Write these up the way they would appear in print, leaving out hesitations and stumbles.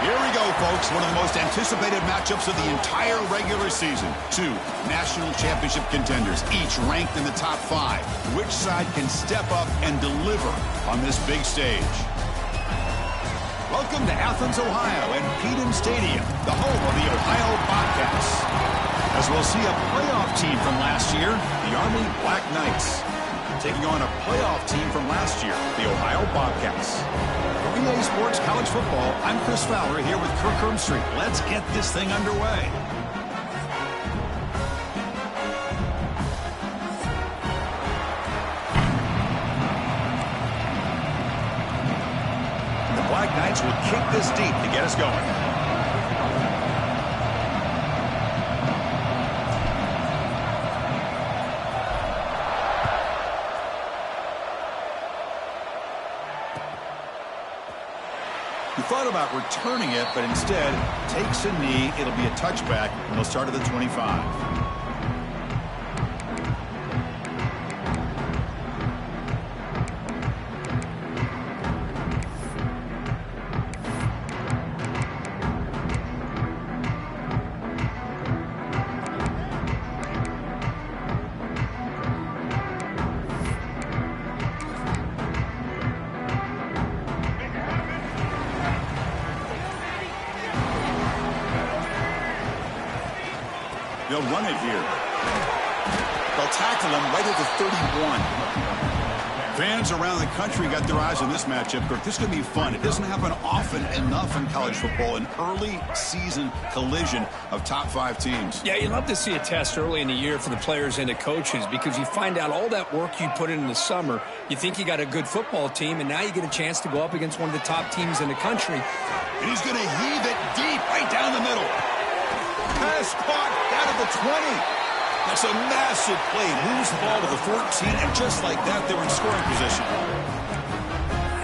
Here we go, folks. One of the most anticipated matchups of the entire regular season. Two national championship contenders, each ranked in the top 5. Which side can step up and deliver on this big stage? Welcome to Athens, Ohio, and Peden Stadium, the home of the Ohio Bobcats. As we'll see a playoff team from last year, the Army Black Knights, taking on a playoff team from last year, the Ohio Bobcats. For EA Sports College Football, I'm Chris Fowler here with Kirk Hermstreet. Let's get this thing underway. The Black Knights will kick this deep to get us going. Thought about returning it, but instead takes a knee. It'll be a touchback, and they'll start at the 25. They'll run it here. They'll tackle him right at the 31. Fans around the country got their eyes on this matchup. Kirk, this is going to be fun. It doesn't happen often enough in college football, an early season collision of top 5 teams. Yeah, you love to see a test early in the year for the players and the coaches because you find out all that work you put in the summer. You think you got a good football team, and now you get a chance to go up against one of the top teams in the country. And he's going to heave it deep right down the middle. Pass caught out of the 20. That's a massive play. Moves the ball to the 14, and just like that, they're in scoring position.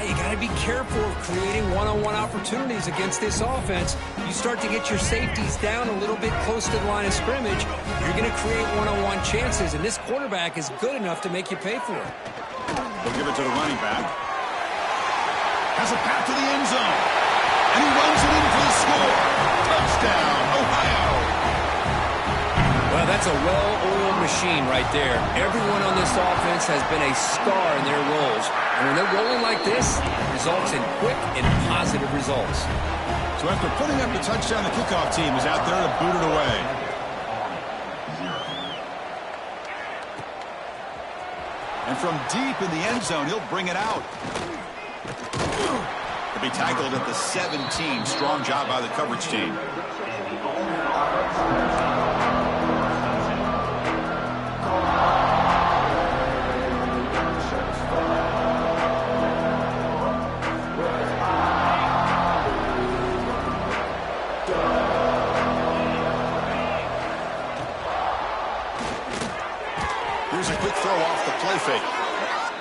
You got to be careful of creating one-on-one opportunities against this offense. You start to get your safeties down a little bit close to the line of scrimmage, you're going to create one-on-one chances, and this quarterback is good enough to make you pay for it. They'll give it to the running back. Has a path to the end zone, and he runs it in for the score. Touchdown, Ohio. Well, that's a well-oiled machine right there. Everyone on this offense has been a star in their roles. And when they're rolling like this, it results in quick and positive results. So after putting up the touchdown, the kickoff team is out there to boot it away. And from deep in the end zone, he'll bring it out. He'll be tackled at the 17. Strong job by the coverage team. Here's a quick throw off the play fake.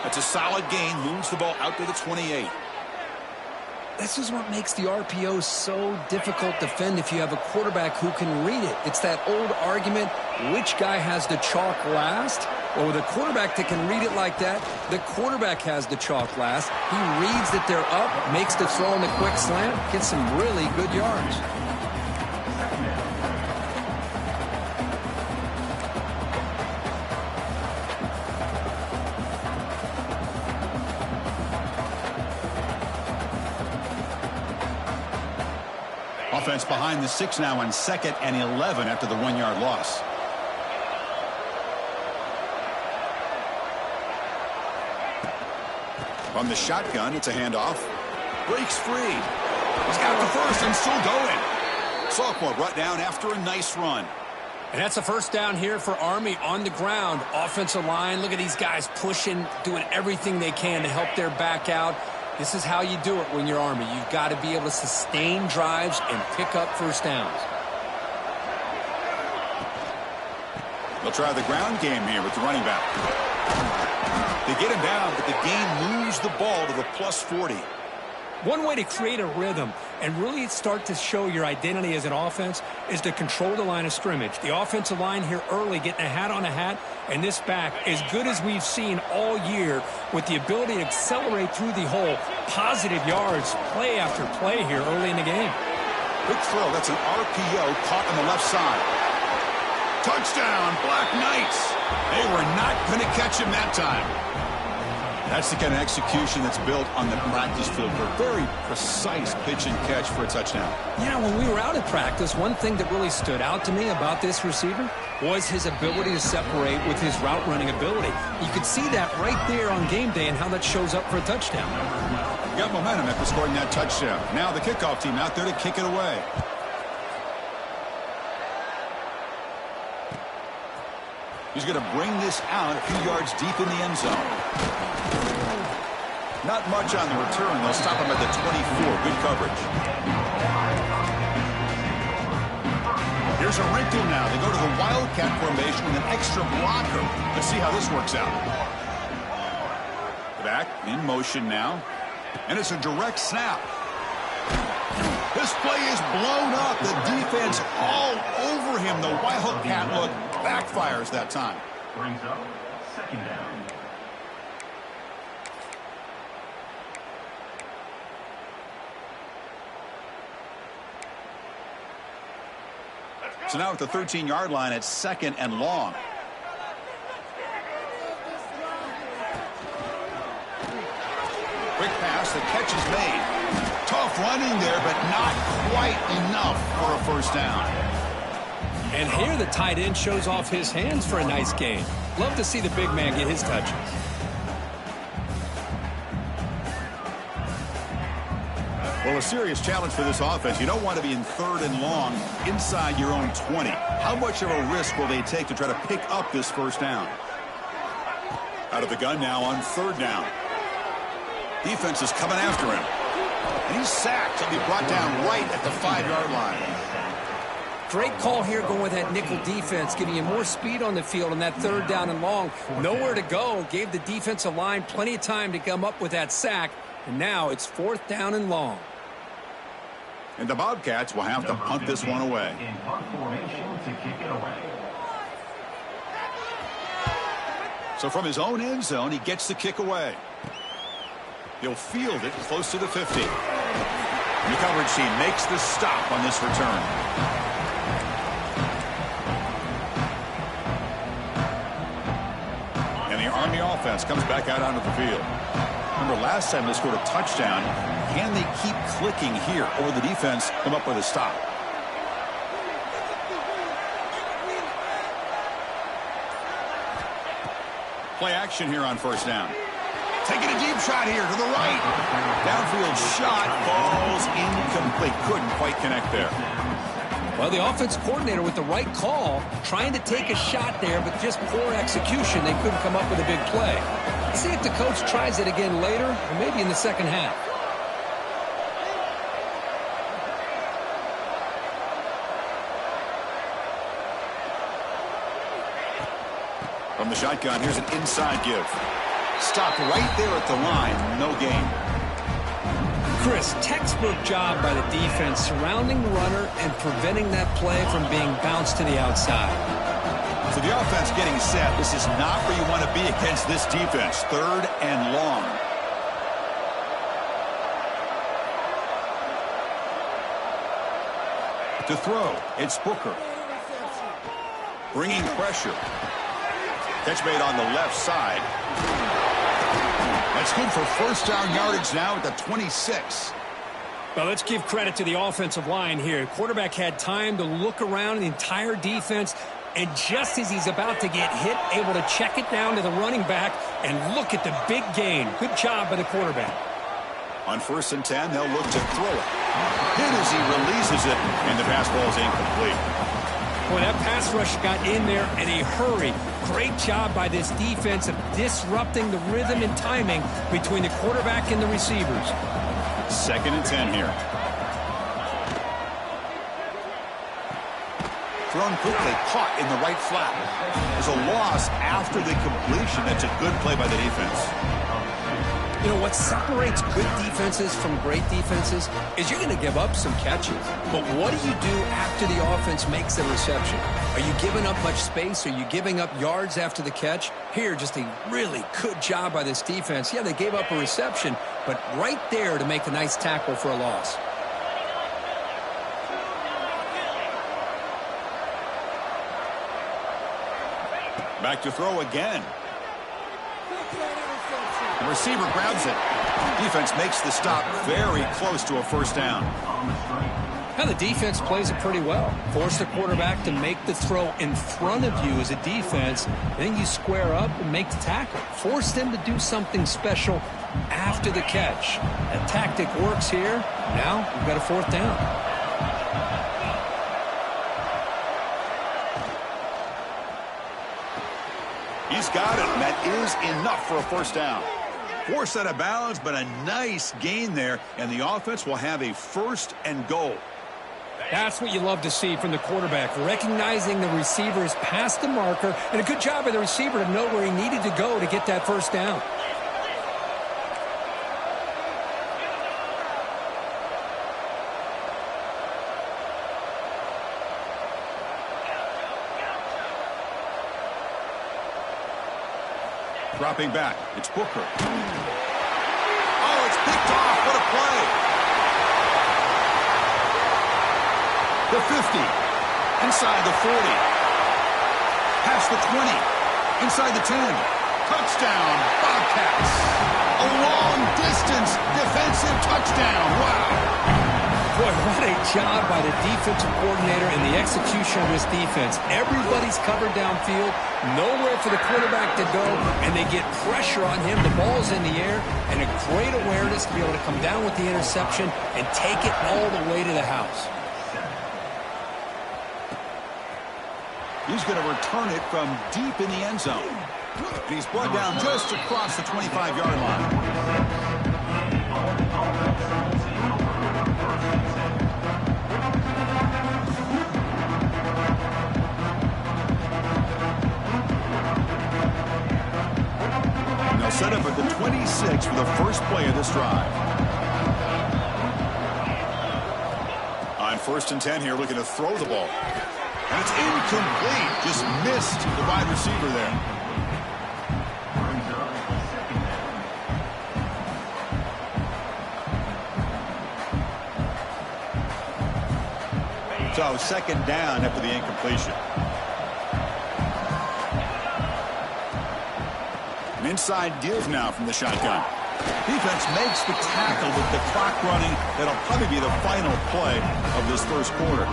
That's a solid gain. Moves the ball out to the 28. This is what makes the RPO so difficult to defend if you have a quarterback who can read it. It's that old argument, which guy has the chalk last? Well, with a quarterback that can read it like that, the quarterback has the chalk last. He reads that they're up, makes the throw in the quick slant, gets some really good yards. Offense behind the 6 now on 2nd and 11 after the 1-yard loss. From the shotgun, it's a handoff. Breaks free. He's got the first and still going. Sophomore brought down after a nice run. And that's a first down here for Army on the ground. Offensive line, look at these guys pushing, doing everything they can to help their back out. This is how you do it when you're Army. You've got to be able to sustain drives and pick up first downs. They'll try the ground game here with the running back. They get him down, but the game moves the ball to the plus 40. One way to create a rhythm and really start to show your identity as an offense is to control the line of scrimmage. The offensive line here early getting a hat on a hat, and this back as good as we've seen all year with the ability to accelerate through the hole. Positive yards, play after play here early in the game. Quick throw. That's an RPO caught on the left side. Touchdown, Black Knights. They were not going to catch him that time. That's the kind of execution that's built on the practice field for a very precise pitch and catch for a touchdown. Yeah, when we were out at practice, one thing that really stood out to me about this receiver was his ability to separate with his route running ability. You could see that right there on game day and how that shows up for a touchdown. Got momentum after scoring that touchdown. Now the kickoff team out there to kick it away. He's going to bring this out a few yards deep in the end zone. Not much on the return. They'll stop him at the 24. Good coverage. Here's a wrinkle now. They go to the Wildcat formation with an extra blocker. Let's see how this works out. Back in motion now. And it's a direct snap. This play is blown up. The defense all over him. The Wildcat look backfires that time. Brings up second down. So now at the 13-yard line, it's 2nd and long. Quick pass, the catch is made. Tough running there, but not quite enough for a first down. And here the tight end shows off his hands for a nice gain. Love to see the big man get his touches. Well, a serious challenge for this offense. You don't want to be in 3rd and long inside your own 20. How much of a risk will they take to try to pick up this first down? Out of the gun now on 3rd down. Defense is coming after him. And he's sacked. He'll be brought down right at the 5-yard line. Great call here going with that nickel defense, giving you more speed on the field on that 3rd down and long. Nowhere to go. Gave the defensive line plenty of time to come up with that sack. And now it's 4th down and long. And the Bobcats will have to punt this one away. In punt formation to kick it away. So from his own end zone, he gets the kick away. He'll field it close to the 50. And the coverage team makes the stop on this return. And the Army offense comes back out onto the field. Remember, last time they scored a touchdown. Can they keep clicking here, or the defense come up with a stop? Play action here on 1st down. Taking a deep shot here to the right. Downfield shot falls incomplete. Couldn't quite connect there. Well, the offense coordinator with the right call, trying to take a shot there, but just poor execution. They couldn't come up with a big play. Let's see if the coach tries it again later, or maybe in the second half. From the shotgun, here's an inside give. Stopped right there at the line. No gain. Chris, textbook job by the defense surrounding the runner and preventing that play from being bounced to the outside. So the offense getting set. This is not where you want to be against this defense. 3rd and long. To throw, it's Booker. Bringing pressure. Catch made on the left side. That's good for 1st down yardage now at the 26. Well, let's give credit to the offensive line here. Quarterback had time to look around the entire defense, and just as he's about to get hit, able to check it down to the running back, and look at the big gain. Good job by the quarterback. On 1st and 10, they'll look to throw it. Hit as he releases it, and the pass ball is incomplete. Boy, that pass rush got in there in a hurry. Great job by this defense of disrupting the rhythm and timing between the quarterback and the receivers. 2nd and 10 here. Thrown quickly, caught in the right flat. There's a loss after the completion. That's a good play by the defense. You know, what separates good defenses from great defenses is you're going to give up some catches. But what do you do after the offense makes a reception? Are you giving up much space? Are you giving up yards after the catch? Here, just a really good job by this defense. Yeah, they gave up a reception, but right there to make a nice tackle for a loss. Back to throw again. The receiver grabs it. Defense makes the stop very close to a first down. Now the defense plays it pretty well. Force the quarterback to make the throw in front of you as a defense. Then you square up and make the tackle. Force them to do something special after the catch. That tactic works here. Now we've got a fourth down. He's got it, and that is enough for a first down. Forced out of bounds, but a nice gain there, and the offense will have a first and goal. That's what you love to see from the quarterback, recognizing the receiver is past the marker, and a good job by the receiver to know where he needed to go to get that first down. Dropping back, it's Booker. Oh, it's picked off. What a play. The 50. Inside the 40. Past the 20. Inside the 10. Touchdown, Bobcats. A long-distance defensive touchdown. Wow. Boy, what a job by the defensive coordinator and the execution of this defense. Everybody's covered downfield, nowhere for the quarterback to go, and they get pressure on him. The ball's in the air, and a great awareness to be able to come down with the interception and take it all the way to the house. He's going to return it from deep in the end zone. And he's brought down just across the 25-yard line. Set up at the 26 for the first play of this drive. On 1st and 10 here, looking to throw the ball. And it's incomplete. Just missed the wide receiver there. So 2nd down after the incompletion. Inside give now from the shotgun. Defense makes the tackle with the clock running. That'll probably be the final play of this first quarter.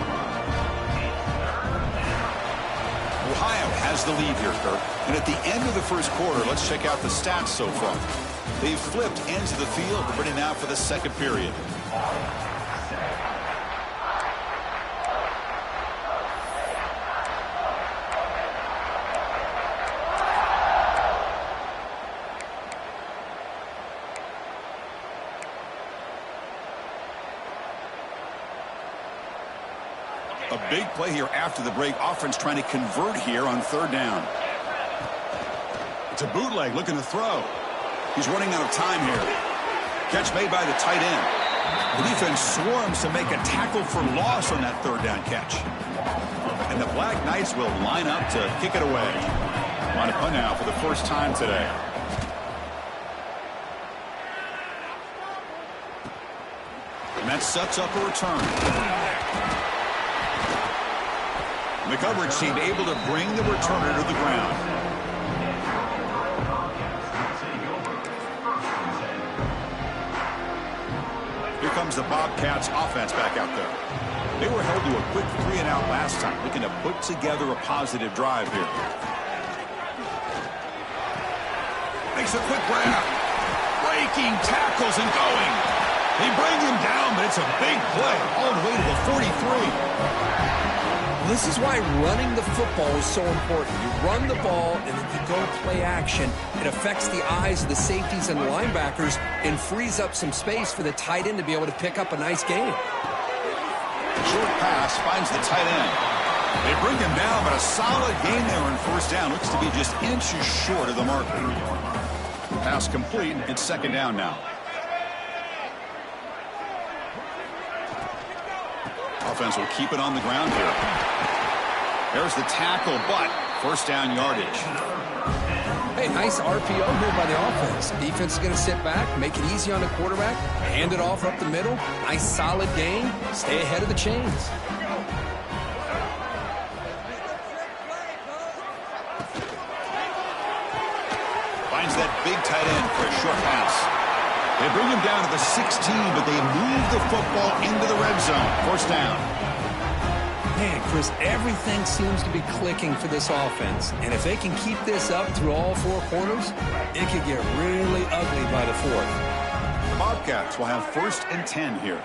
Ohio has the lead here, Kirk. And at the end of the first quarter, let's check out the stats so far. They've flipped ends of the field, ready now for the second period. A big play here after the break. Offense trying to convert here on 3rd down. It's a bootleg looking to throw. He's running out of time here. Catch made by the tight end. The defense swarms to make a tackle for loss on that 3rd down catch. And the Black Knights will line up to kick it away. On a punt now for the first time today. And that sets up a return. The coverage team able to bring the returner to the ground. Here comes the Bobcats offense back out there. They were held to a quick 3-and-out last time, looking to put together a positive drive here. Makes a quick grab. Breaking tackles and going. They bring him down, but it's a big play all the way to the 43. This is why running the football is so important. You run the ball, and then you go play action. It affects the eyes of the safeties and the linebackers and frees up some space for the tight end to be able to pick up a nice gain. Short pass finds the tight end. They bring him down, but a solid gain there on 1st down. Looks to be just inches short of the marker. Pass complete. It's 2nd down now. Offense will keep it on the ground here. There's the tackle, but 1st down yardage. Hey, nice RPO here by the offense. Defense is going to sit back, make it easy on the quarterback, hand it off up the middle. Nice solid gain. Stay ahead of the chains. big tight end for a short pass. They bring him down to the 16, but they move the football into the red zone. First down. Man, Chris, everything seems to be clicking for this offense. And if they can keep this up through all 4 quarters, it could get really ugly by the 4th. The Bobcats will have 1st and 10 here.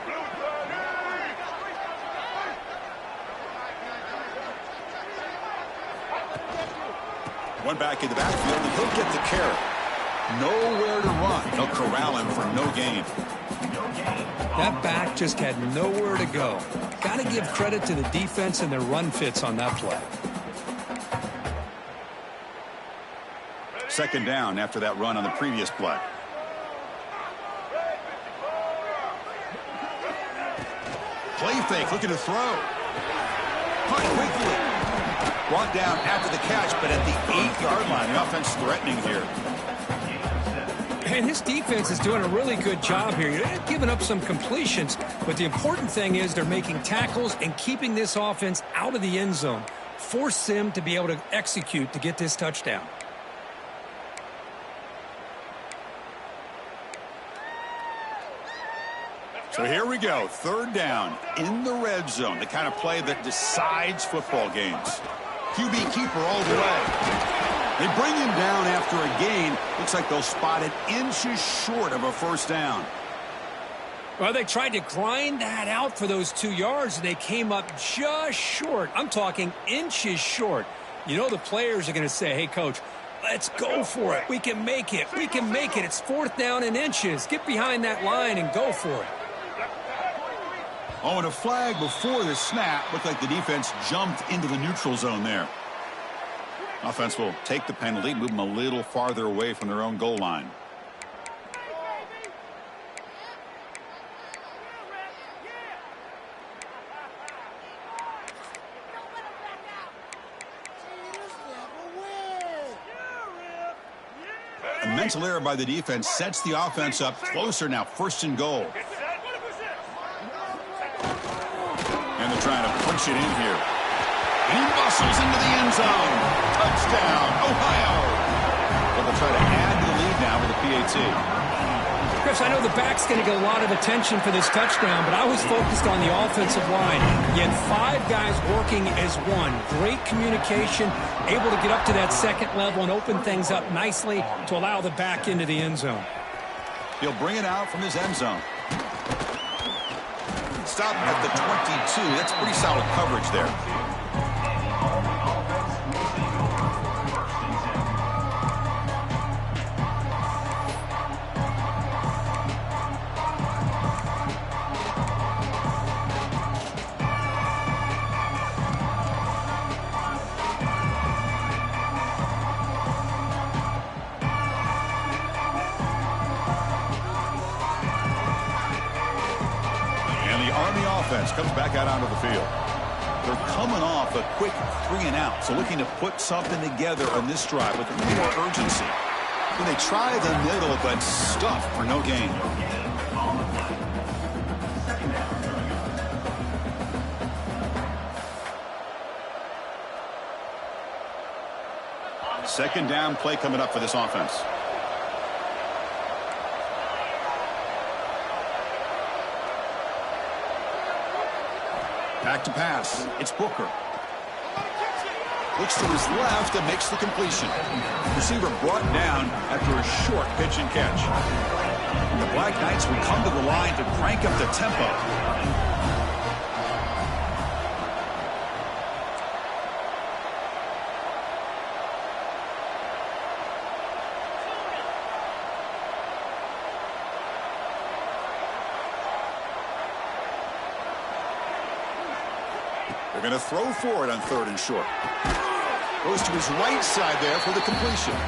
One back in the backfield, and he'll get the carry. Nowhere to run. They'll corral him for no gain. That back just had nowhere to go. Got to give credit to the defense and their run fits on that play. Second down after that run on the previous play. Play fake, looking to throw. Punt quickly. Brought down after the catch, but at the 8-yard line, the offense threatening here. And this defense is doing a really good job here. You're giving up some completions, but the important thing is they're making tackles and keeping this offense out of the end zone. Force them to be able to execute to get this touchdown. So here we go, 3rd down in the red zone, the kind of play that decides football games. QB keeper all the way. They bring him down after a gain. Looks like they'll spot it inches short of a first down. Well, they tried to grind that out for those 2 yards, and they came up just short. I'm talking inches short. You know the players are going to say, hey, Coach, let's go for it. We can make it. We can make it. It's 4th down in inches. Get behind that line and go for it. Oh, and a flag before the snap. Looked like the defense jumped into the neutral zone there. Offense will take the penalty, move them a little farther away from their own goal line. A mental error by the defense sets the offense up closer now. 1st and goal. And they're trying to punch it in here. And he muscles into the end zone. Touchdown, Ohio. Well, they'll try to add to the lead now with a PAT. Chris, I know the back's going to get a lot of attention for this touchdown, but I was focused on the offensive line. You had 5 guys working as one. Great communication, able to get up to that 2nd level and open things up nicely to allow the back into the end zone. He'll bring it out from his end zone. Stop at the 22. That's pretty solid coverage there. Comes back out onto the field. They're coming off a quick 3-and-out, so looking to put something together on this drive with a little more urgency. When they try the middle, but stuff for no gain. Second down play coming up for this offense. Back to pass. It's Booker. Looks to his left and makes the completion. Receiver brought down after a short pitch and catch. The Black Knights will come to the line to crank up the tempo. They're going to throw for it on 3rd and short. Goes to his right side there for the completion.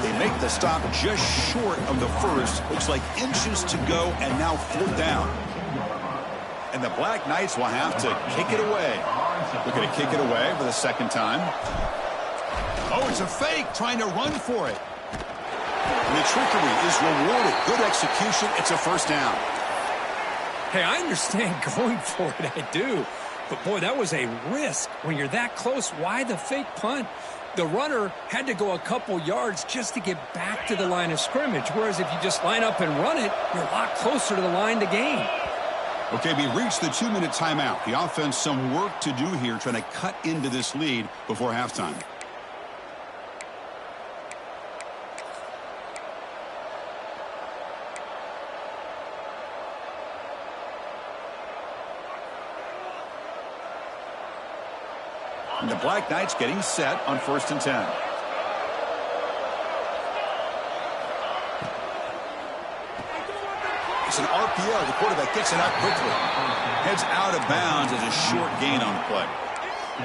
They make the stop just short of the 1st. Looks like inches to go, and now 4th down. And the Black Knights will have to kick it away. Looking to kick it away for the 2nd time. Oh, it's a fake, trying to run for it. And the trickery is rewarded. Good execution. It's a 1st down. Hey, I understand going for it. I do. But, boy, that was a risk. When you're that close, why the fake punt? The runner had to go a couple yards just to get back to the line of scrimmage, whereas if you just line up and run it, you're a lot closer to the line to gain. Okay, we reached the 2-minute timeout. The offense some work to do here, trying to cut into this lead before halftime. And the Black Knights getting set on 1st and 10. It's an RPO. The quarterback gets it out quickly. Heads out of bounds as a short gain on the play.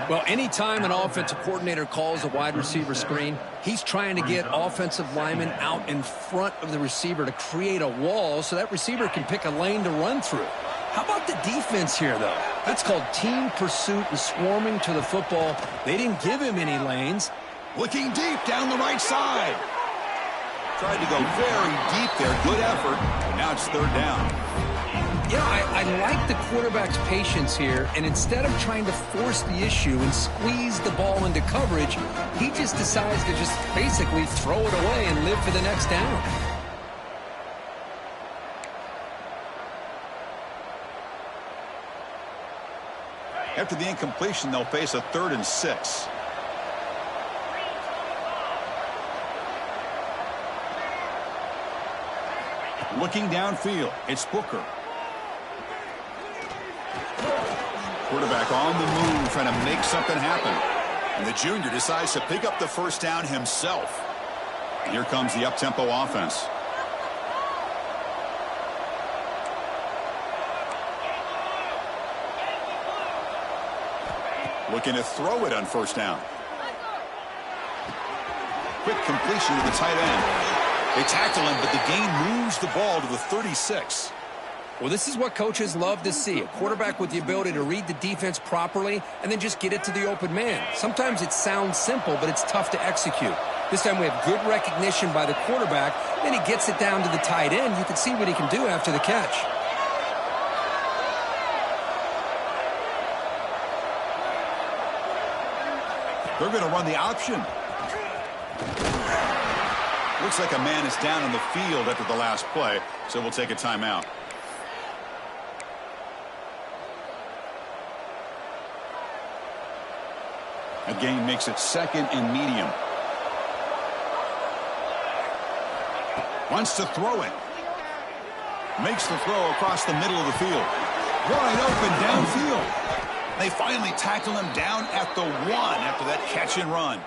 Well, anytime an offensive coordinator calls a wide receiver screen, he's trying to get offensive linemen out in front of the receiver to create a wall so that receiver can pick a lane to run through. How about the defense here, though? That's called team pursuit and swarming to the football. They didn't give him any lanes. Looking deep down the right side. Tried to go very deep there. Good effort. But now it's 3rd down. You know, I like the quarterback's patience here, and instead of trying to force the issue and squeeze the ball into coverage, he just decides to just basically throw it away and live for the next down. After the incompletion, they'll face a 3rd and 6. Looking downfield, it's Booker. Quarterback on the move, trying to make something happen. And the junior decides to pick up the 1st down himself. Here comes the up-tempo offense. Looking to throw it on 1st down. Quick completion to the tight end. They tackle him, but the gain moves the ball to the 36. Well, this is what coaches love to see. A quarterback with the ability to read the defense properly and then just get it to the open man. Sometimes it sounds simple, but it's tough to execute. This time we have good recognition by the quarterback. Then he gets it down to the tight end. You can see what he can do after the catch. They're going to run the option. Looks like a man is down on the field after the last play, so we'll take a timeout. A gain makes it 2nd and medium. Wants to throw it. Makes the throw across the middle of the field. Wide open downfield. They finally tackle him down at the 1 after that catch and run.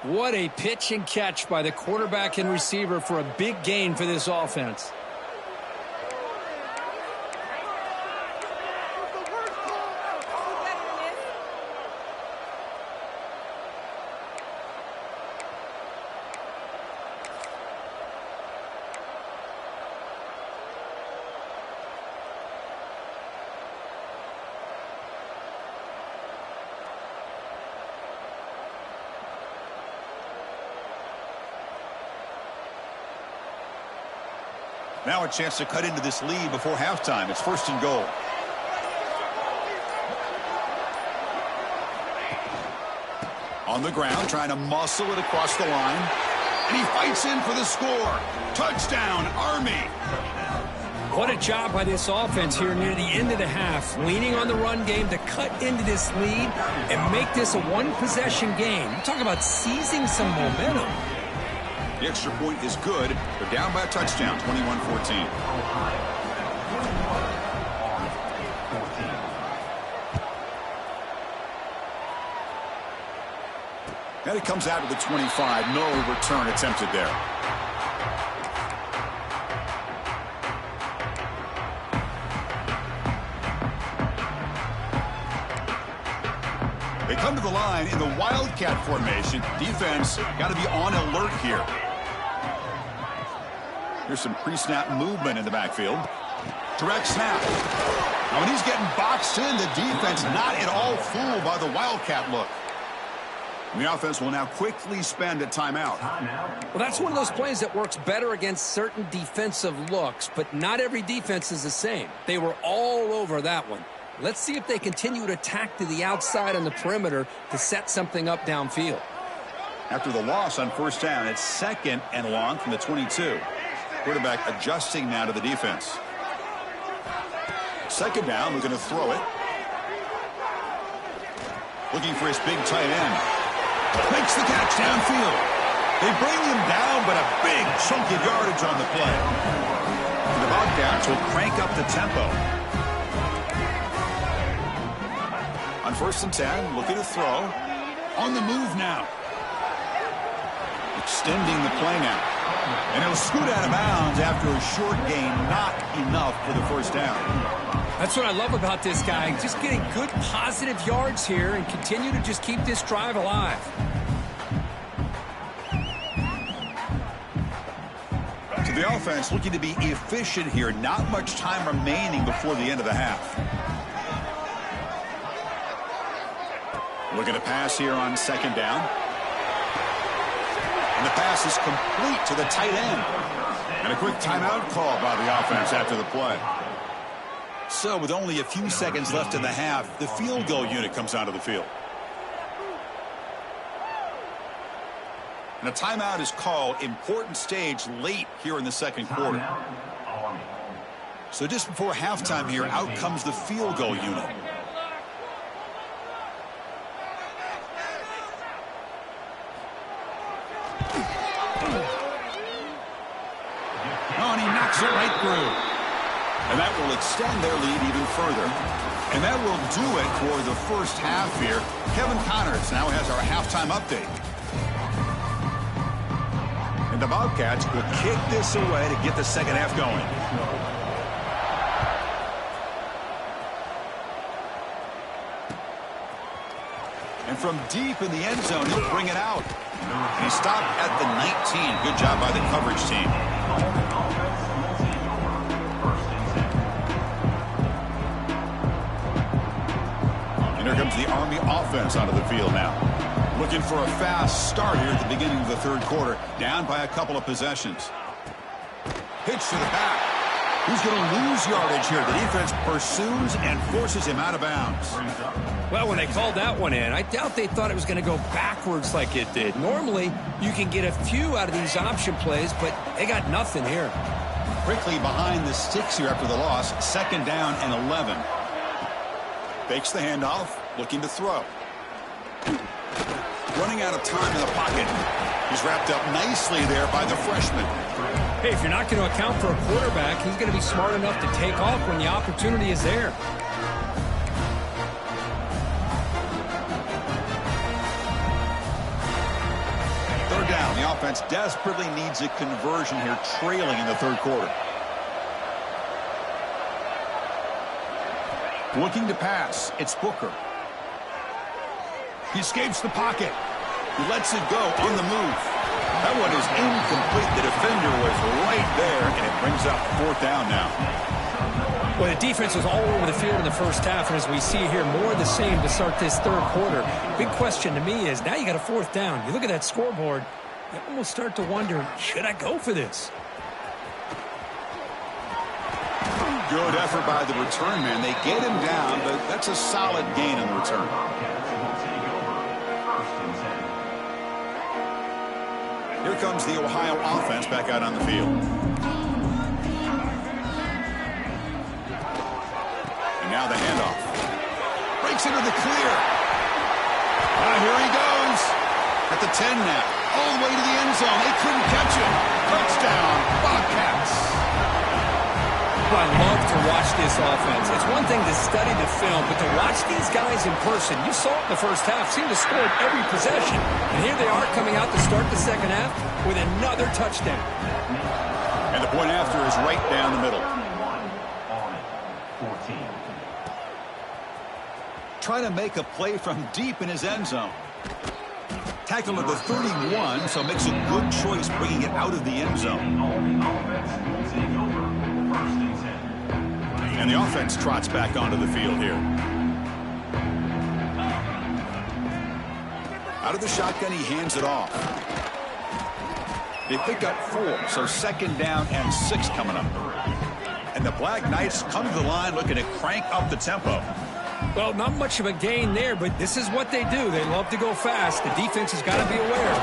What a pitch and catch by the quarterback and receiver for a big gain for this offense. Now a chance to cut into this lead before halftime. It's 1st and goal. On the ground, trying to muscle it across the line. And he fights in for the score. Touchdown, Army. What a job by this offense here near the end of the half. Leaning on the run game to cut into this lead and make this a one-possession game. You talk about seizing some momentum. The extra point is good. They're down by a touchdown, 21-14. And it comes out to the 25. No return attempted there. They come to the line in the Wildcat formation. Defense got to be on alert here. Here's some pre-snap movement in the backfield. Direct snap. Now when he's getting boxed in, the defense not at all fooled by the Wildcat look. And the offense will now quickly spend a timeout. Well, that's one of those plays that works better against certain defensive looks, but not every defense is the same. They were all over that one. Let's see if they continue to attack to the outside on the perimeter to set something up downfield. After the loss on first down, it's 2nd and long from the 22. Quarterback adjusting now to the defense. 2nd down, we're going to throw it. Looking for his big tight end. Makes the catch downfield. They bring him down, but a big chunk of yardage on the play. The Bobcats will crank up the tempo. On 1st and 10, looking to throw. On the move now. Extending the play now. And he'll scoot out of bounds after a short gain. Not enough for the first down. That's what I love about this guy. Just getting good positive yards here and continue to just keep this drive alive. So the offense looking to be efficient here. Not much time remaining before the end of the half. Looking to pass here on 2nd down. And the pass is complete to the tight end. And a quick timeout call by the offense after the play. So with only a few seconds left in the half, the field goal unit comes onto the field. And a timeout is called. Important stage late here in the 2nd quarter. So just before halftime here, out comes the field goal unit. Oh, and he knocks it right through. And that will extend their lead even further. And that will do it for the first half here. Kevin Connors now has our halftime update. And the Bobcats will kick this away to get the second half going. And from deep in the end zone, he'll bring it out. And he stopped at the 19. Good job by the coverage team. And here comes the Army offense onto the field now. Looking for a fast start here at the beginning of the 3rd quarter. Down by a couple of possessions. Pitch to the back. Who's going to lose yardage here? The defense pursues and forces him out of bounds. Well, when they called that one in, I doubt they thought it was going to go backwards like it did. Normally, you can get a few out of these option plays, but they got nothing here. Quickly behind the sticks here after the loss. 2nd down and 11. Fakes the handoff, looking to throw. Running out of time in the pocket. He's wrapped up nicely there by the freshman. Hey, if you're not going to account for a quarterback, he's going to be smart enough to take off when the opportunity is there. Third down. The offense desperately needs a conversion here, trailing in the 3rd quarter. Looking to pass. It's Booker. He escapes the pocket. He lets it go on the move. That one is incomplete. The defender was right there, and it brings up 4th down now. Well, the defense was all over the field in the first half, and as we see here, more of the same to start this 3rd quarter. Big question to me is, now you got a 4th down. You look at that scoreboard, you almost start to wonder, should I go for this? Good effort by the return man. They get him down, but that's a solid gain on the return. Here comes the Ohio offense back out on the field. And now the handoff. Breaks into the clear. Here he goes. At the 10 now. All the way to the end zone. They couldn't catch him. Touchdown, Bobcats. I love to watch this offense. It's one thing to study the film, but to watch these guys in person, you saw it in the first half, seemed to score every possession. And here they are coming out to start the second half with another touchdown. And the point after is right down the middle. Trying to make a play from deep in his end zone. Tackled at the 31, so makes a good choice bringing it out of the end zone. And the offense trots back onto the field here. Out of the shotgun, he hands it off. They pick up 4, so 2nd down and 6 coming up. And And the Black Knights come to the line looking to crank up the tempo. Well, not much of a gain there, but this is what they do. They love to go fast. The defense has got to be aware.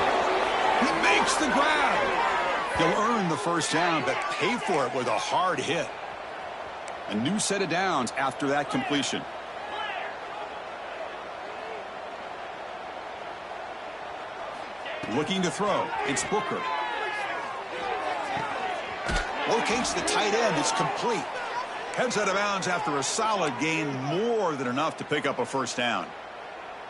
He makes the grab. He'll earn the first down, but pay for it with a hard hit. A new set of downs after that completion. Looking to throw. It's Booker. Locates the tight end. It's complete. Heads out of bounds after a solid gain, more than enough to pick up a first down.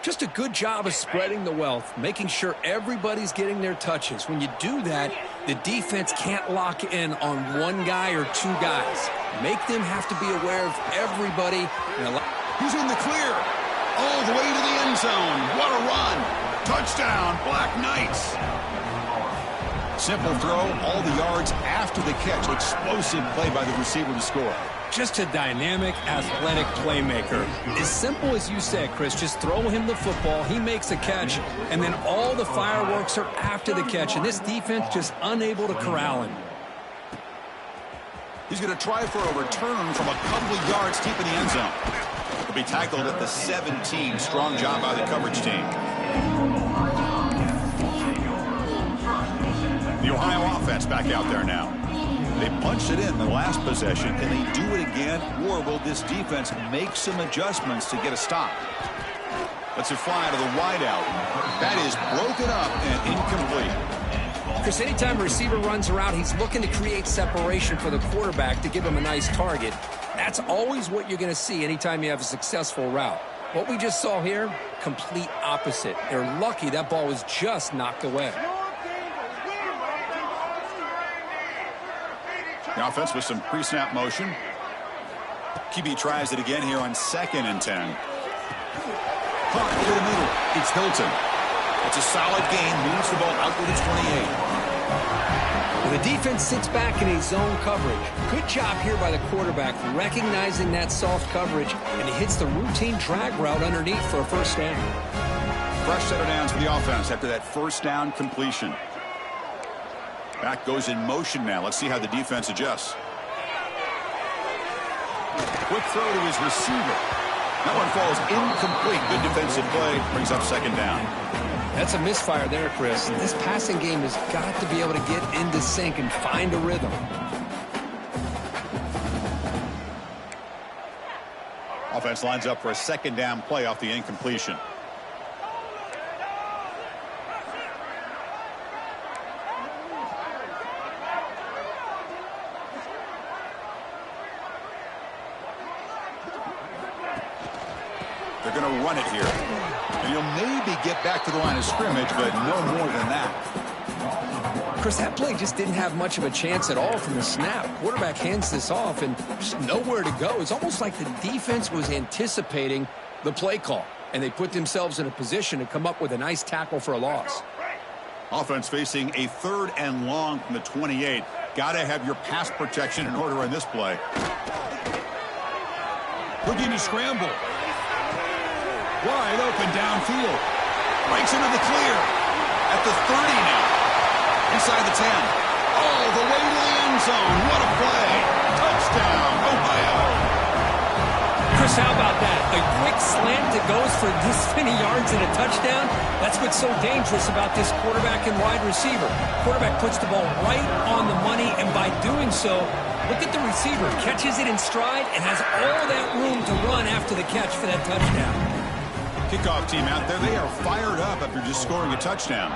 Just a good job of spreading the wealth, making sure everybody's getting their touches. When you do that, the defense can't lock in on one guy or two guys. Make them have to be aware of everybody. He's in the clear. All the way to the end zone. What a run. Touchdown, Black Knights. Simple throw, all the yards after the catch. Explosive play by the receiver to score. Just a dynamic, athletic playmaker. As simple as you said, Chris, just throw him the football, he makes a catch, and then all the fireworks are after the catch, and this defense just unable to corral him. He's going to try for a return from a couple of yards deep in the end zone. He'll be tackled at the 17. Strong job by the coverage team. The Ohio offense back out there now. They punched it in the last possession. Can they do it again, or will this defense make some adjustments to get a stop? Let's it fly to the wideout. That is broken up and incomplete. Chris, anytime a receiver runs around, he's looking to create separation for the quarterback to give him a nice target. That's always what you're going to see anytime you have a successful route. What we just saw here, complete opposite. They're lucky that ball was just knocked away. The offense with some pre-snap motion. QB tries it again here on 2nd and 10. Caught over the middle. It's Hilton. It's a solid gain. Moves the ball out to the 28. Well, the defense sits back in a zone coverage. Good job here by the quarterback recognizing that soft coverage, and he hits the routine drag route underneath for a first down. Fresh set of downs for the offense after that first down completion. Back goes in motion now. Let's see how the defense adjusts. Quick throw to his receiver. That one falls incomplete. Good defensive play. Brings up 2nd down. That's a misfire there, Chris. This passing game has got to be able to get into sync and find a rhythm. Offense lines up for a 2nd down play off the incompletion. They're going to run it here. And he'll maybe get back to the line of scrimmage, but no more than that. Chris, that play just didn't have much of a chance at all from the snap. Quarterback hands this off and just nowhere to go. It's almost like the defense was anticipating the play call, and they put themselves in a position to come up with a nice tackle for a loss. Offense facing a 3rd and long from the 28. Got to have your pass protection in order on this play. Looking to scramble. Wide open downfield. Breaks into the clear. At the 30 now. Inside the 10. All the way to the end zone. What a play. Touchdown, Ohio. Chris, how about that? A quick slant that goes for this many yards and a touchdown. That's what's so dangerous about this quarterback and wide receiver. Quarterback puts the ball right on the money, and by doing so, look at the receiver. Catches it in stride and has all that room to run after the catch for that touchdown. Kickoff team out there. They are fired up after just scoring a touchdown.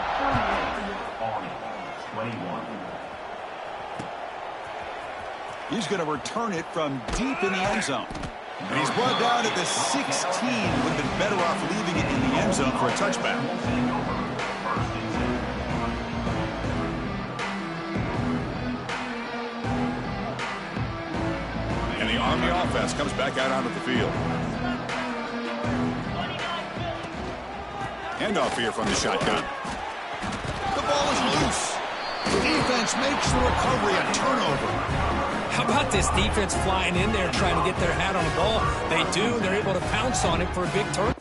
He's going to return it from deep in the end zone. And he's brought down at the 16. Would have been better off leaving it in the end zone for a touchback. And the Army offense comes back out onto the field. Handoff here from the shotgun. The ball is loose. The defense makes the recovery a turnover. How about this defense flying in there trying to get their hat on the ball? They do. They're able to pounce on it for a big turn.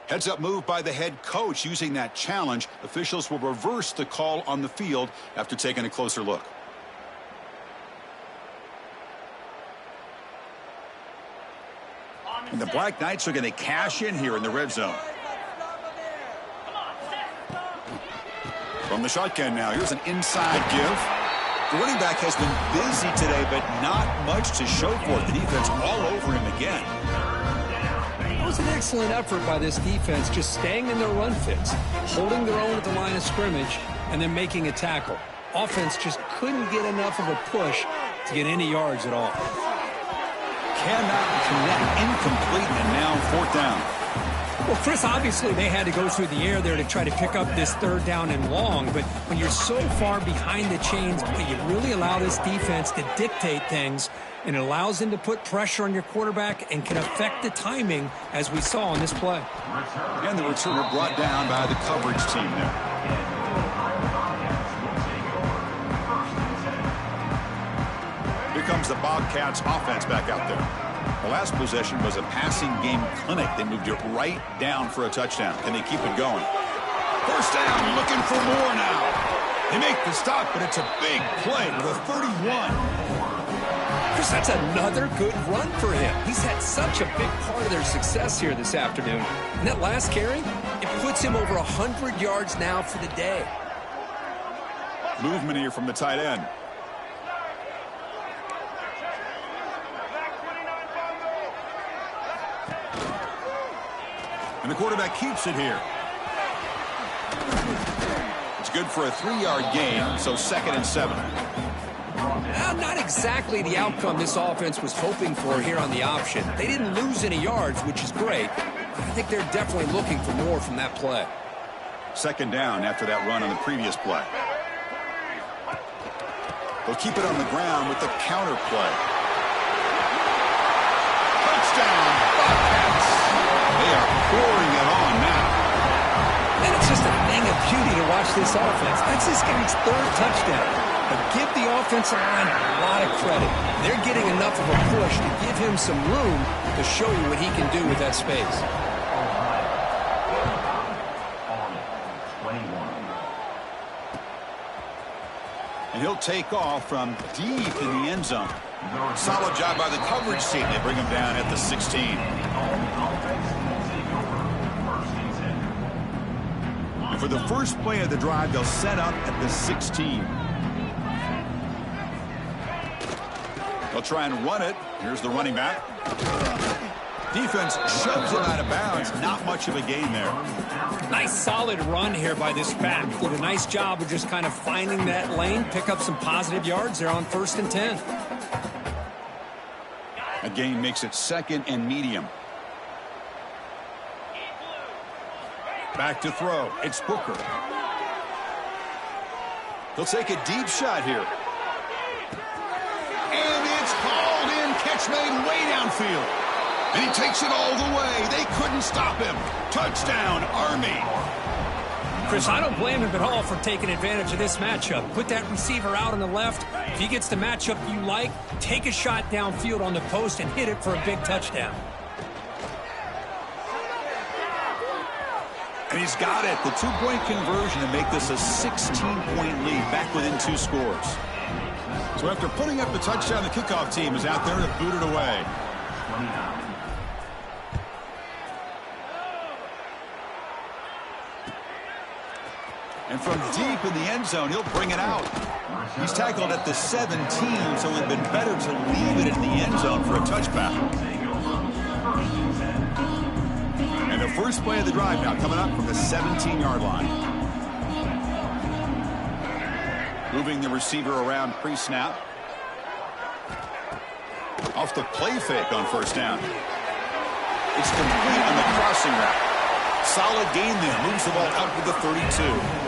Heads-up move by the head coach. Using that challenge, officials will reverse the call on the field after taking a closer look. And the Black Knights are going to cash in here in the red zone. From the shotgun now, here's an inside give. The running back has been busy today, but not much to show for it. The defense all over him again. It was an excellent effort by this defense, just staying in their run fits, holding their own at the line of scrimmage, and then making a tackle. Offense just couldn't get enough of a push to get any yards at all. Cannot connect, incomplete, and now fourth down. Well, Chris, obviously they had to go through the air there to try to pick up this third down and long, but when you're so far behind the chains, you really allow this defense to dictate things, and it allows them to put pressure on your quarterback and can affect the timing, as we saw on this play. And the returner brought down by the coverage team there. Here comes the Bobcats offense back out there. The last possession was a passing game clinic. They moved it right down for a touchdown. Can they keep it going? First down, looking for more now. They make the stop, but it's a big play with a 31. Chris, that's another good run for him. He's had such a big part of their success here this afternoon. And that last carry, it puts him over 100 yards now for the day. Movement here from the tight end. And the quarterback keeps it here. It's good for a 3-yard gain, so 2nd and 7. Not exactly the outcome this offense was hoping for here on the option. They didn't lose any yards, which is great. I think they're definitely looking for more from that play. 2nd down after that run on the previous play. They'll keep it on the ground with the counter play. Touchdown, Bobcats. They are pouring it on now. And it's just a thing of beauty to watch this offense. That's this guy's 3rd touchdown. But give the offensive line a lot of credit. They're getting enough of a push to give him some room to show you what he can do with that space. And he'll take off from deep in the end zone. Solid job by the coverage team. They bring him down at the 16. And for the first play of the drive, they'll set up at the 16. They'll try and run it. Here's the running back. Defense shoves him out of bounds. Not much of a gain there. Nice solid run here by this back. Did a nice job of just kind of finding that lane, pick up some positive yards there on 1st and 10. A gain makes it 2nd and medium. Back to throw. It's Booker. They'll take a deep shot here. And it's called in. Catch made way downfield. And he takes it all the way. They couldn't stop him. Touchdown, Army. Chris, I don't blame him at all for taking advantage of this matchup. Put that receiver out on the left. If he gets the matchup you like, take a shot downfield on the post and hit it for a big touchdown. And he's got it. The 2-point conversion to make this a 16-point lead, back within 2 scores. So after putting up the touchdown, the kickoff team is out there to boot it away. And from deep in the end zone, he'll bring it out. He's tackled at the 17, so it would have been better to leave it in the end zone for a touchback. And the first play of the drive now coming up from the 17-yard line. Moving the receiver around pre-snap. Off the play fake on 1st down. It's complete on the crossing route. Solid gain there. Moves the ball out to the 32.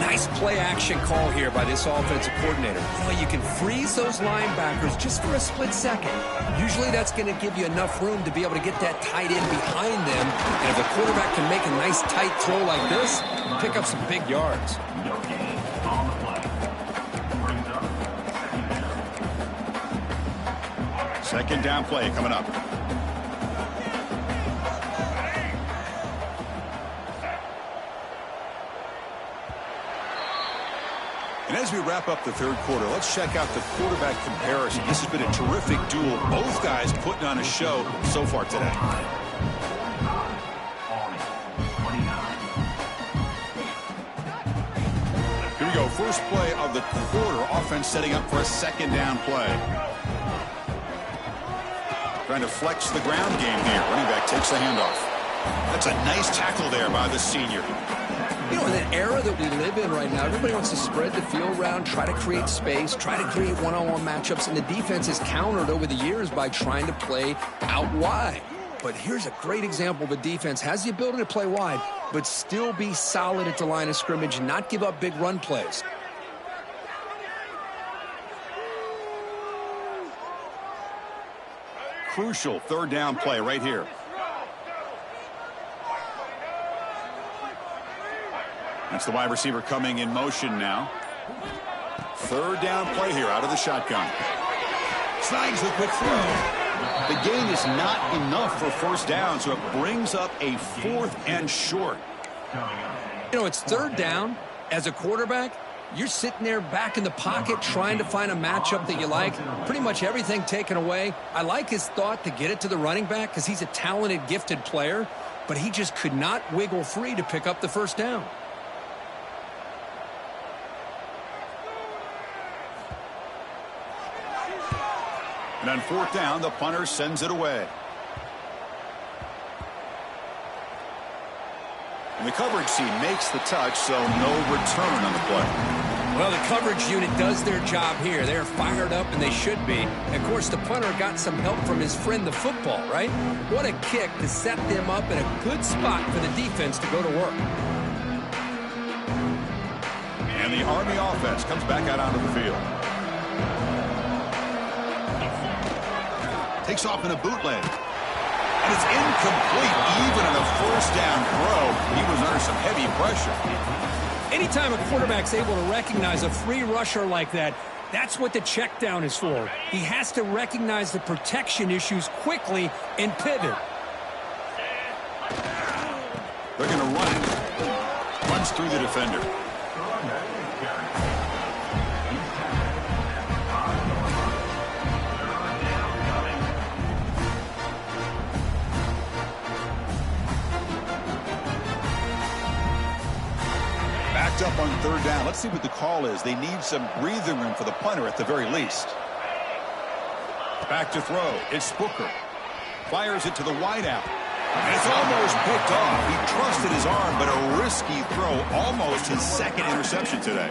Nice play action call here by this offensive coordinator. You know, you can freeze those linebackers just for a split second. Usually that's going to give you enough room to be able to get that tight end behind them. And if the quarterback can make a nice tight throw like this, pick up some big yards. Second down play coming up. And as we wrap up the third quarter, let's check out the quarterback comparison. This has been a terrific duel. Both guys putting on a show so far today. Here we go. First play of the quarter. Offense setting up for a second down play. Trying to flex the ground game here. Running back takes the handoff. That's a nice tackle there by the senior. You know, in the era that we live in right now, everybody wants to spread the field around, try to create space, try to create one-on-one matchups, and the defense is countered over the years by trying to play out wide. But here's a great example. The defense has the ability to play wide, but still be solid at the line of scrimmage and not give up big run plays. Crucial third down play right here. That's the wide receiver coming in motion now. Third down play here out of the shotgun. Slides the quick throw. The gain is not enough for first down, so it brings up a 4th and short. You know, it's third down. As a quarterback, you're sitting there back in the pocket trying to find a matchup that you like. Pretty much everything taken away. I like his thought to get it to the running back because he's a talented, gifted player, but he just could not wiggle free to pick up the first down. And on fourth down, the punter sends it away. And the coverage team makes the touch, so no return on the play. Well, the coverage unit does their job here. They're fired up, and they should be. And of course, the punter got some help from his friend, the football, right? What a kick to set them up in a good spot for the defense to go to work. And the Army offense comes back out onto the field. Takes off in a bootleg. And it's incomplete. Even on a first down throw, he was under some heavy pressure. Anytime a quarterback's able to recognize a free rusher like that, that's what the check down is for. He has to recognize the protection issues quickly and pivot. They're going to run it. Runs through the defender. Up on third down. Let's see what the call is. They need some breathing room for the punter at the very least. Back to throw. It's Booker. Fires it to the wideout. And it's almost picked off. He trusted his arm, but a risky throw. Almost his second interception today.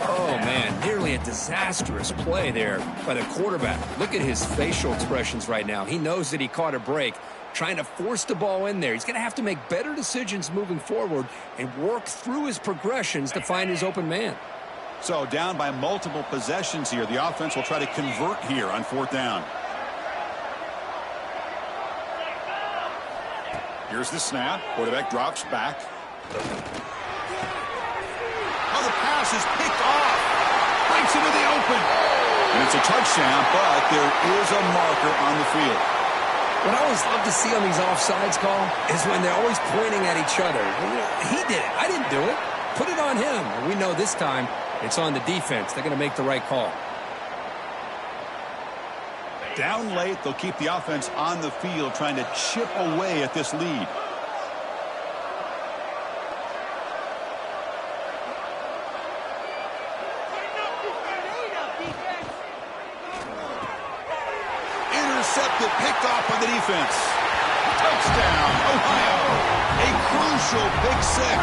Oh, man, nearly a disastrous play there by the quarterback. Look at his facial expressions right now. He knows that he caught a break, trying to force the ball in there. He's going to have to make better decisions moving forward and work through his progressions to find his open man. So down by multiple possessions here. The offense will try to convert here on fourth down. Here's the snap. Quarterback drops back. Oh, the pass is picked off. Breaks into the open. And it's a touchdown, but there is a marker on the field. What I always love to see on these offsides call is when they're always pointing at each other. He did it. I didn't do it. Put it on him. And we know this time it's on the defense. They're going to make the right call. Down late, they'll keep the offense on the field trying to chip away at this lead. Intercepted, picked off by the defense. Touchdown, Ohio. A crucial pick six.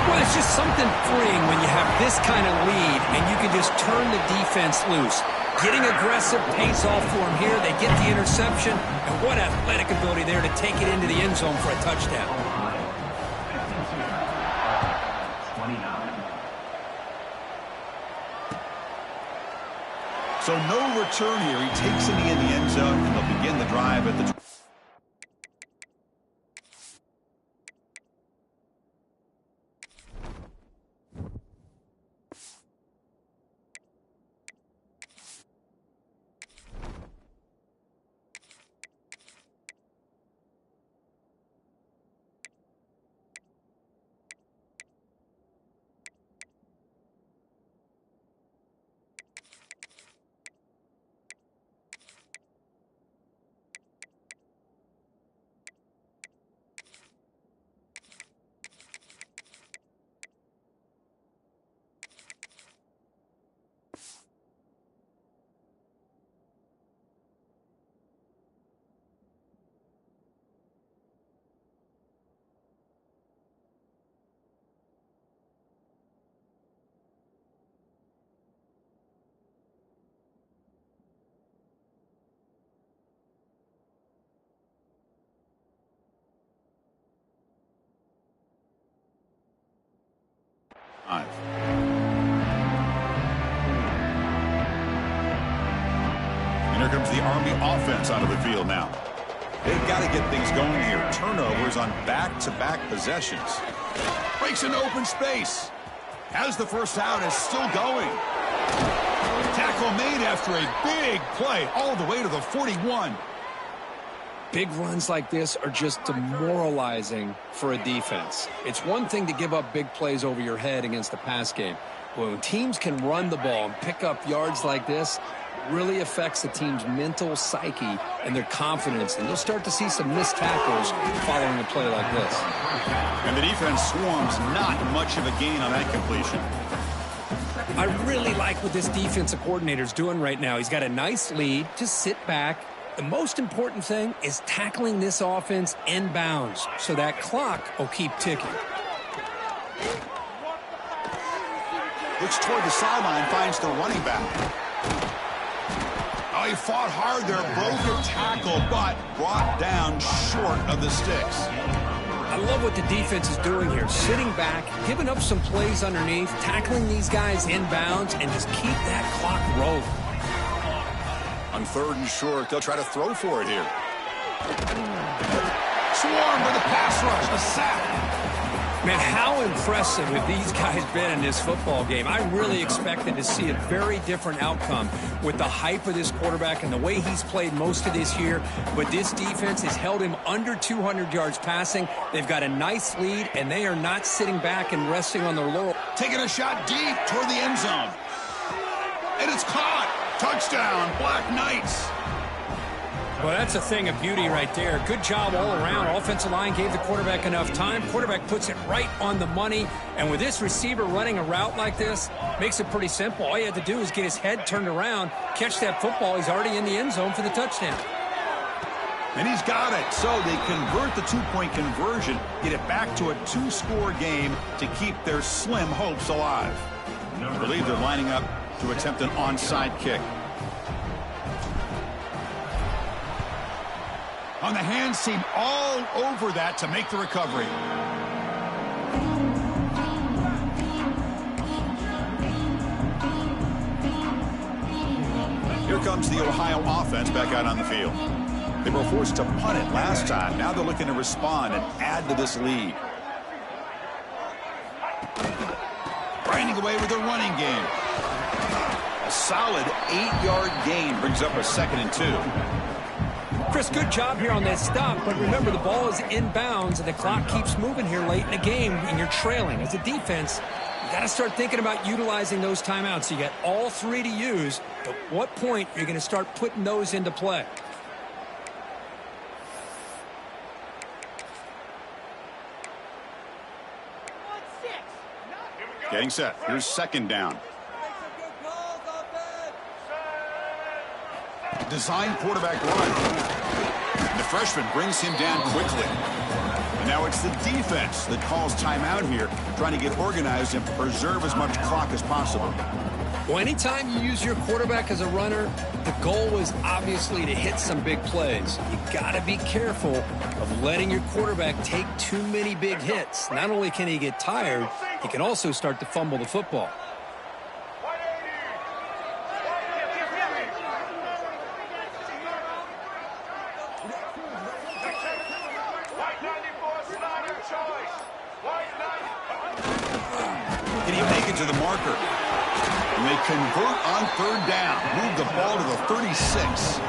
Well, it's just something freeing when you have this kind of lead and you can just turn the defense loose. Getting aggressive pays off for him here. They get the interception, and what athletic ability there to take it into the end zone for a touchdown. So no return here. He takes it in the end zone, and they'll begin the drive at the And here comes the Army offense out of the field now. They've got to get things going here. Turnovers on back-to-back possessions. Breaks into open space. Has the first down, is still going. Tackle made after a big play all the way to the 41. Big runs like this are just demoralizing for a defense. It's one thing to give up big plays over your head against the pass game. When teams can run the ball and pick up yards like this, it really affects the team's mental psyche and their confidence. And you'll start to see some missed tackles following a play like this. And the defense swarms, not much of a gain on that completion. I really like what this defensive coordinator is doing right now. He's got a nice lead. Just sit back. The most important thing is tackling this offense inbounds so that clock will keep ticking. Looks toward the sideline, finds the running back. Oh, he fought hard there, broke a tackle, but brought down short of the sticks. I love what the defense is doing here. Sitting back, giving up some plays underneath, tackling these guys inbounds, and just keep that clock rolling. On 3rd and short, they'll try to throw for it here. Swarm with a pass rush, a sack. Man, how impressive have these guys been in this football game? I really expected to see a very different outcome with the hype of this quarterback and the way he's played most of this year. But this defense has held him under 200 yards passing. They've got a nice lead, and they are not sitting back and resting on their laurels. Taking a shot deep toward the end zone. And it's caught. Touchdown, Black Knights. Well, that's a thing of beauty right there. Good job all around. Offensive line gave the quarterback enough time. Quarterback puts it right on the money. And with this receiver running a route like this, makes it pretty simple. All you have to do is get his head turned around, catch that football. He's already in the end zone for the touchdown. And he's got it. So they convert the two-point conversion, get it back to a 2-score game to keep their slim hopes alive. I believe they're lining up to attempt an onside kick. On the hands team all over that to make the recovery. Here comes the Ohio offense back out on the field. They were forced to punt it last time. Now they're looking to respond and add to this lead. Grinding away with their running game. A solid 8-yard gain brings up a 2nd and 2. Chris, good job here on that stop, but remember the ball is inbounds and the clock keeps moving here late in the game and you're trailing. As a defense, you got to start thinking about utilizing those timeouts. You got all 3 to use. At what point are you going to start putting those into play? Getting set. Here's 2nd down. Design quarterback run. The freshman brings him down quickly. And now it's the defense that calls timeout here, trying to get organized and preserve as much clock as possible. Well, anytime you use your quarterback as a runner, the goal was obviously to hit some big plays. You got to be careful of letting your quarterback take too many big hits. Not only can he get tired, he can also start to fumble the football. Can he make it to the marker? And they convert on 3rd down. Move the ball to the 36.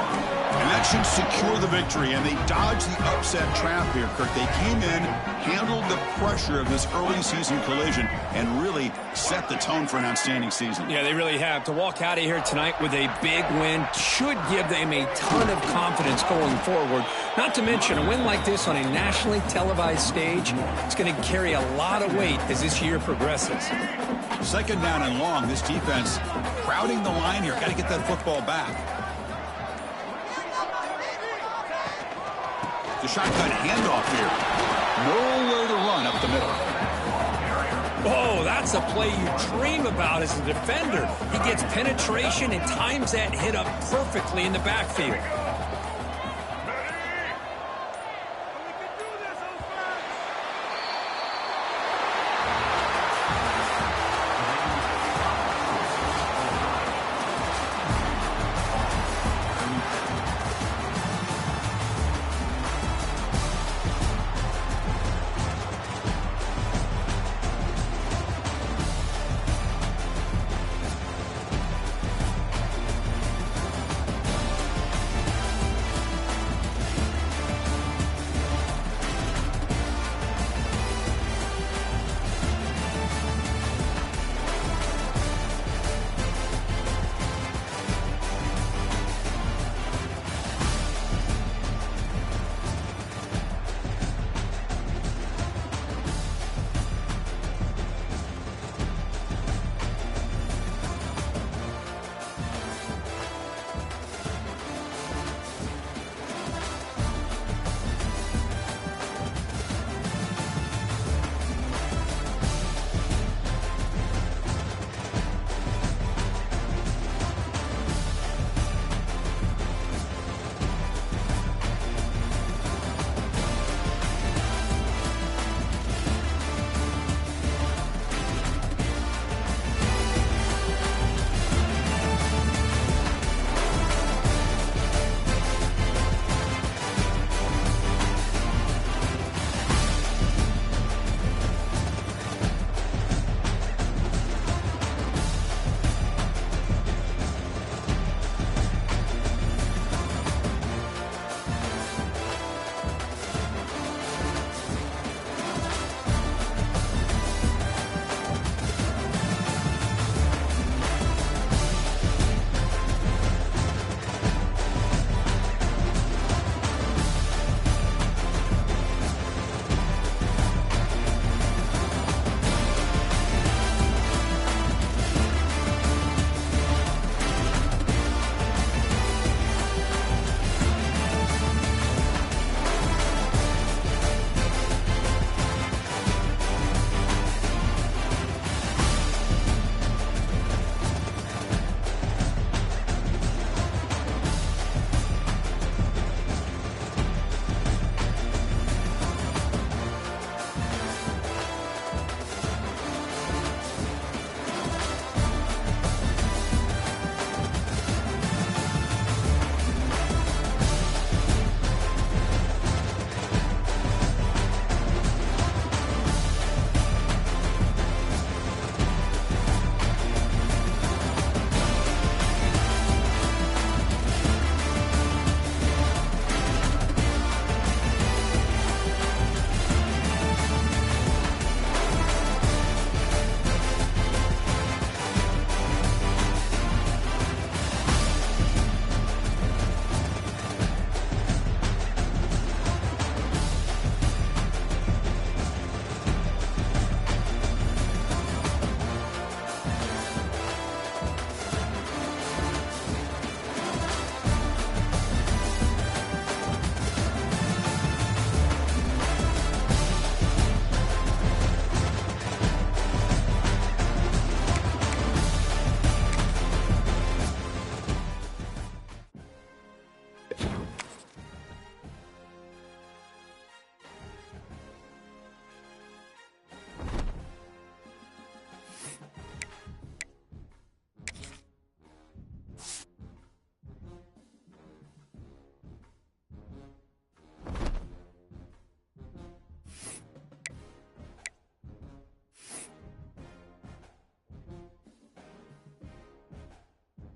And that should secure the victory. And they dodge the upset trap here, Kirk. They came in, handled the pressure of this early season collision, and really set the tone for an outstanding season. Yeah, they really have. To walk out of here tonight with a big win should give them a ton of confidence going forward. Not to mention, a win like this on a nationally televised stage, it's going to carry a lot of weight as this year progresses. 2nd down and long. This defense crowding the line here. Got to get that football back. The shotgun handoff here. Nowhere to run up the middle. Oh, that's a play you dream about as a defender. He gets penetration and times that hit up perfectly in the backfield.